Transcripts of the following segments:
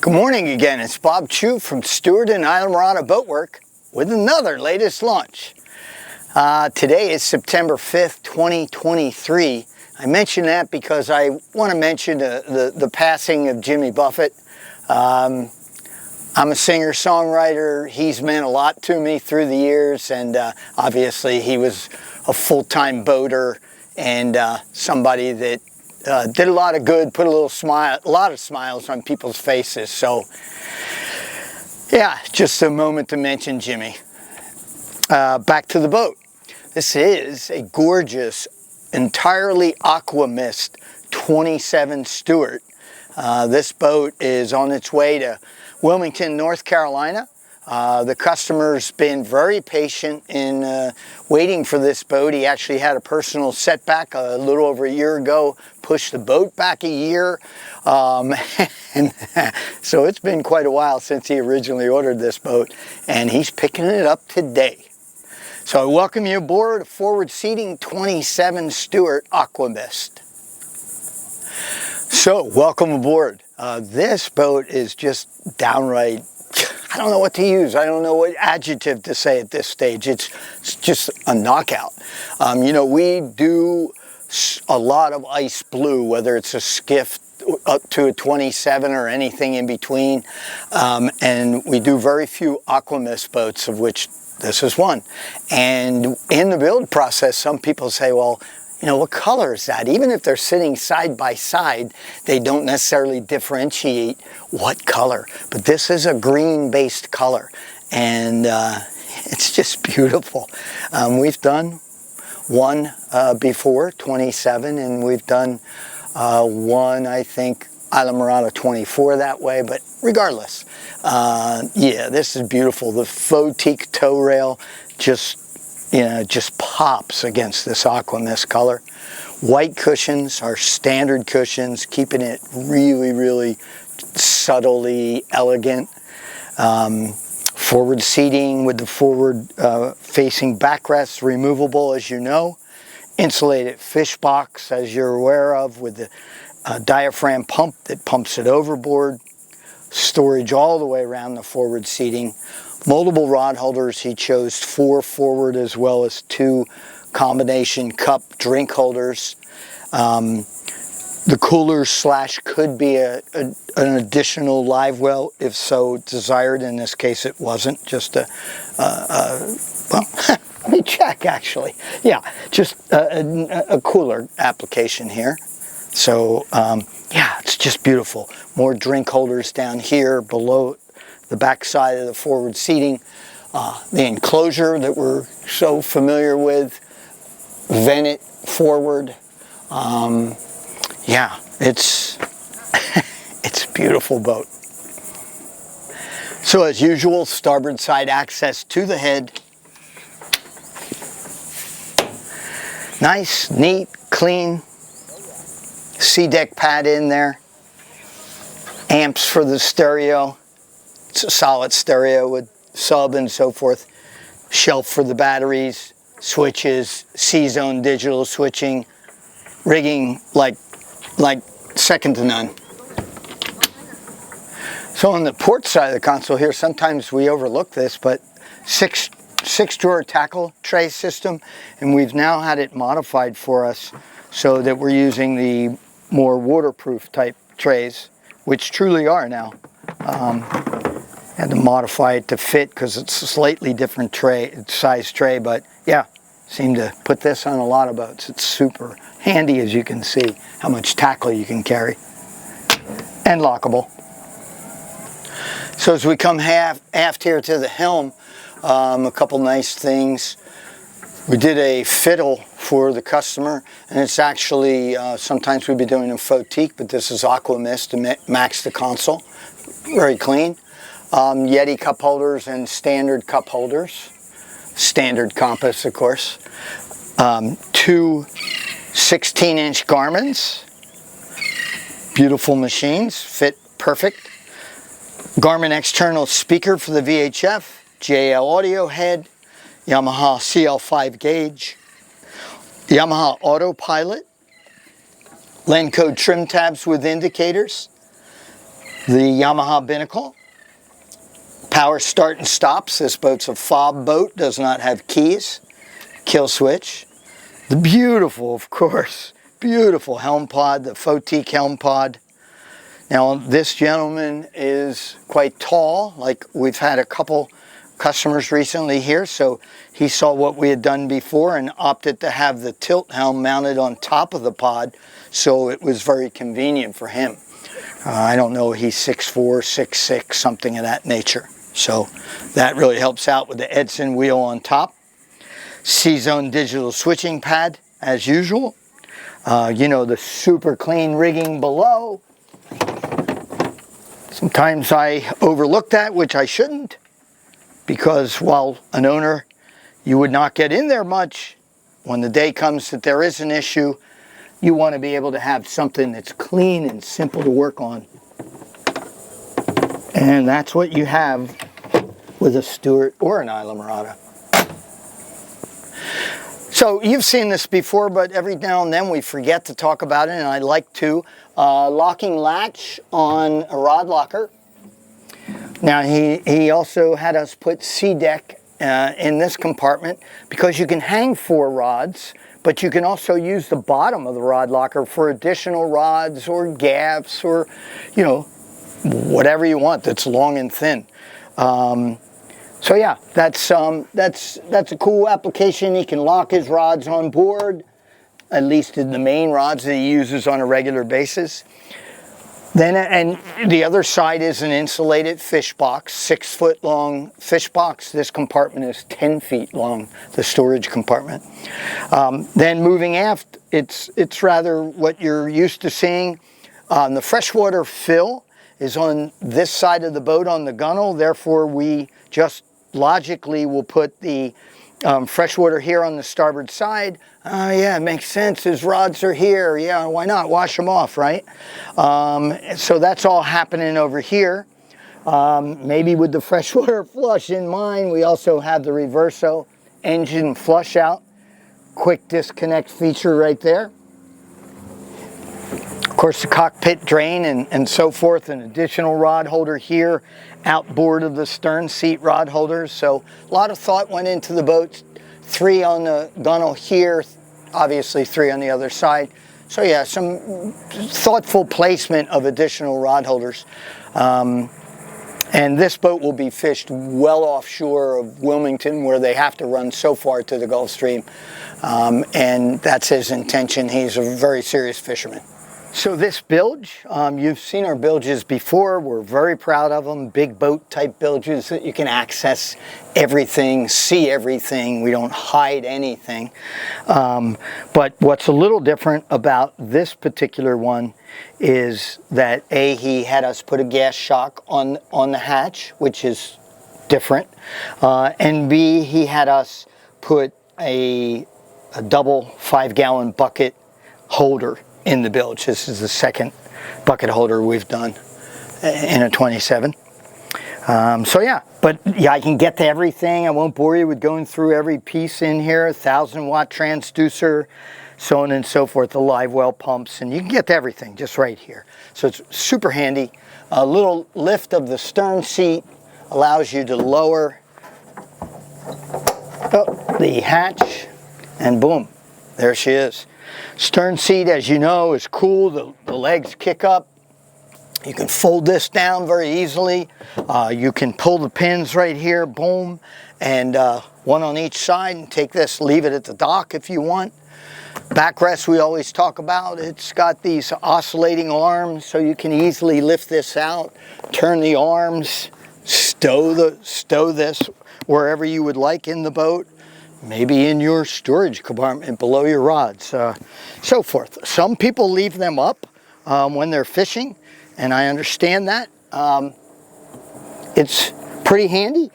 Good morning again, it's Bob Chu from Stuart and Islamorada Boatwork with another latest launch. Today is September 5th, 2023. I mention that because I want to mention the passing of Jimmy Buffett. I'm a singer-songwriter. He's meant a lot to me through the years, and obviously he was a full-time boater and somebody that did a lot of good, put a lot of smiles on people's faces. So, yeah, just a moment to mention Jimmy. Back to the boat. This is a gorgeous, entirely Aquamist 27 Stuart. This boat is on its way to Wilmington, North Carolina. The customer's been very patient in waiting for this boat. He actually had a personal setback a little over a year ago, pushed the boat back a year. And so it's been quite a while since he originally ordered this boat, and he's picking it up today. So I welcome you aboard a forward seating 27 Stuart Aquamist. So welcome aboard. This boat is just downright, I don't know what to use. I don't know what adjective to say at this stage. It's just a knockout. You know, we do a lot of ice blue, whether it's a skiff up to a 27 or anything in between. And we do very few Aquamist boats, of which this is one. And in the build process, some people say, well, you know, what color is that? Even if they're sitting side by side, they don't necessarily differentiate what color. But this is a green-based color, and it's just beautiful. We've done one before, 27, and we've done one, I think, Islamorada 24 that way. But regardless, yeah, this is beautiful. The faux teak tow rail just pops against this Aquamist color. White cushions are standard cushions, keeping it really, really subtly elegant. Forward seating with the forward facing backrest, removable as you know. Insulated fish box, as you're aware of, with the diaphragm pump that pumps it overboard. Storage all the way around the forward seating. Moldable rod holders. He chose 4 forward as well as 2 combination cup drink holders. The cooler / could be an additional live well if so desired. In this case it wasn't. Just well, let me check actually. Yeah, just a cooler application here. So yeah, it's just beautiful. More drink holders down here below the back side of the forward seating. The enclosure that we're so familiar with, vented forward. Yeah, it's it's a beautiful boat. So as usual, starboard side access to the head. Nice, neat, clean sea deck pad in there. Amps for the stereo. It's a solid stereo with sub and so forth. Shelf for the batteries, switches, C-zone digital switching, rigging like second to none. So on the port side of the console here, sometimes we overlook this, but six drawer tackle tray system, and we've now had it modified for us so that we're using the more waterproof type trays, which truly are now. Had to modify it to fit because it's a slightly different size tray, but yeah, seem to put this on a lot of boats. It's super handy, as you can see, how much tackle you can carry. And lockable. So as we come aft here to the helm, a couple nice things. We did a fiddle for the customer, and it's actually, sometimes we'd be doing a faux teak, but this is Aquamist to max the console. Very clean. Yeti cup holders and standard cup holders. Standard compass, of course. 2 16-inch Garmins. Beautiful machines, fit perfect. Garmin external speaker for the VHF. JL audio head. Yamaha CL5 gauge. Yamaha autopilot. Land code trim tabs with indicators. The Yamaha Binnacle. Power start and stops. This boat's a fob boat, does not have keys. Kill switch. The beautiful, of course, beautiful helm pod, the Fotique helm pod. Now this gentleman is quite tall, like we've had a couple customers recently here, so he saw what we had done before and opted to have the tilt helm mounted on top of the pod, so it was very convenient for him. I don't know, he's 6'4", 6'6", something of that nature. So that really helps out with the Edson wheel on top. C-Zone digital switching pad, as usual. You know, the super clean rigging below. Sometimes I overlook that, which I shouldn't, because while an owner, you would not get in there much, when the day comes that there is an issue, you want to be able to have something that's clean and simple to work on. And that's what you have with a Stuart or an Islamorada. So you've seen this before, but every now and then we forget to talk about it, and I like to. Locking latch on a rod locker. Now he also had us put C-deck in this compartment because you can hang 4 rods, but you can also use the bottom of the rod locker for additional rods or gaffs or, you know, whatever you want that's long and thin. So yeah, that's a cool application. He can lock his rods on board, at least in the main rods that he uses on a regular basis. Then, and the other side is an insulated fish box, 6-foot long fish box. This compartment is 10 feet long, the storage compartment. Then moving aft, it's rather what you're used to seeing. The freshwater fill is on this side of the boat on the gunnel, therefore we just logically will put the freshwater here on the starboard side. Yeah, it makes sense, his rods are here, yeah, why not, wash them off, right? So that's all happening over here. Maybe with the freshwater flush in mind, we also have the reverso engine flush out, quick disconnect feature right there. Of course, the cockpit drain and so forth, an additional rod holder here, outboard of the stern seat rod holders. So a lot of thought went into the boat. 3 on the gunnel here, obviously 3 on the other side. So yeah, some thoughtful placement of additional rod holders. And this boat will be fished well offshore of Wilmington, where they have to run so far to the Gulf Stream. And that's his intention. He's a very serious fisherman. So this bilge, you've seen our bilges before. We're very proud of them. Big boat type bilges that you can access everything, see everything. We don't hide anything. But what's a little different about this particular one is that A, he had us put a gas shock on the hatch, which is different. And B, he had us put a double 5-gallon bucket holder in the bilge. This is the second bucket holder we've done in a 27. So yeah, but yeah, I can get to everything. I won't bore you with going through every piece in here. 1,000-watt transducer, so on and so forth, the live well pumps, and you can get to everything just right here. So it's super handy. A little lift of the stern seat allows you to lower the hatch, and boom, there she is. Stern seat, as you know, is cool. The legs kick up. You can fold this down very easily. You can pull the pins right here, boom, and one on each side, and take this, leave it at the dock if you want. Backrest we always talk about. It's got these oscillating arms, so you can easily lift this out, turn the arms, stow this wherever you would like in the boat. Maybe in your storage compartment below your rods, so forth. Some people leave them up when they're fishing, and I understand that. It's pretty handy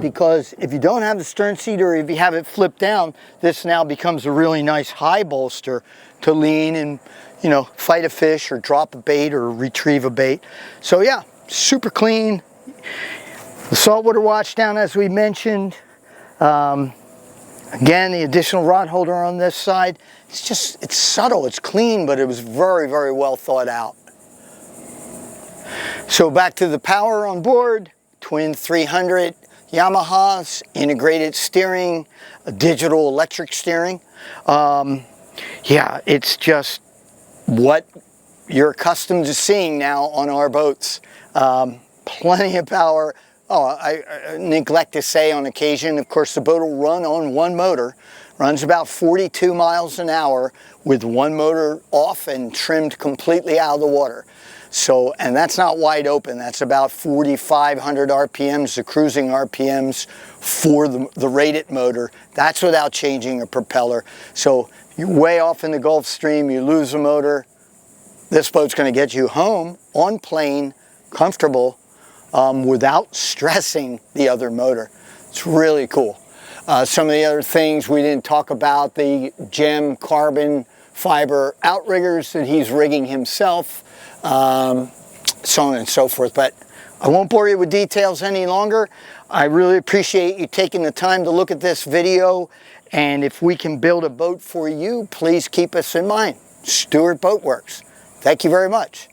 because if you don't have the stern seat or if you have it flipped down, this now becomes a really nice high bolster to lean and, you know, fight a fish or drop a bait or retrieve a bait. So yeah, super clean. The saltwater watch down, as we mentioned. Again, the additional rod holder on this side. It's subtle, it's clean, but it was very, very well thought out. So back to the power on board, twin 300 Yamahas, integrated steering, digital electric steering. Yeah, it's just what you're accustomed to seeing now on our boats. Plenty of power. Oh, I neglect to say on occasion, of course, the boat will run on one motor, runs about 42 miles an hour with one motor off and trimmed completely out of the water. So, and that's not wide open. That's about 4,500 RPMs, the cruising RPMs for the rated motor. That's without changing a propeller. So you're way off in the Gulf Stream, you lose a motor. This boat's going to get you home on plane, comfortable, without stressing the other motor. It's really cool. Some of the other things we didn't talk about, the gem carbon fiber outriggers that he's rigging himself, so on and so forth. But I won't bore you with details any longer. I really appreciate you taking the time to look at this video. And if we can build a boat for you, please keep us in mind. Stuart Boat Works. Thank you very much.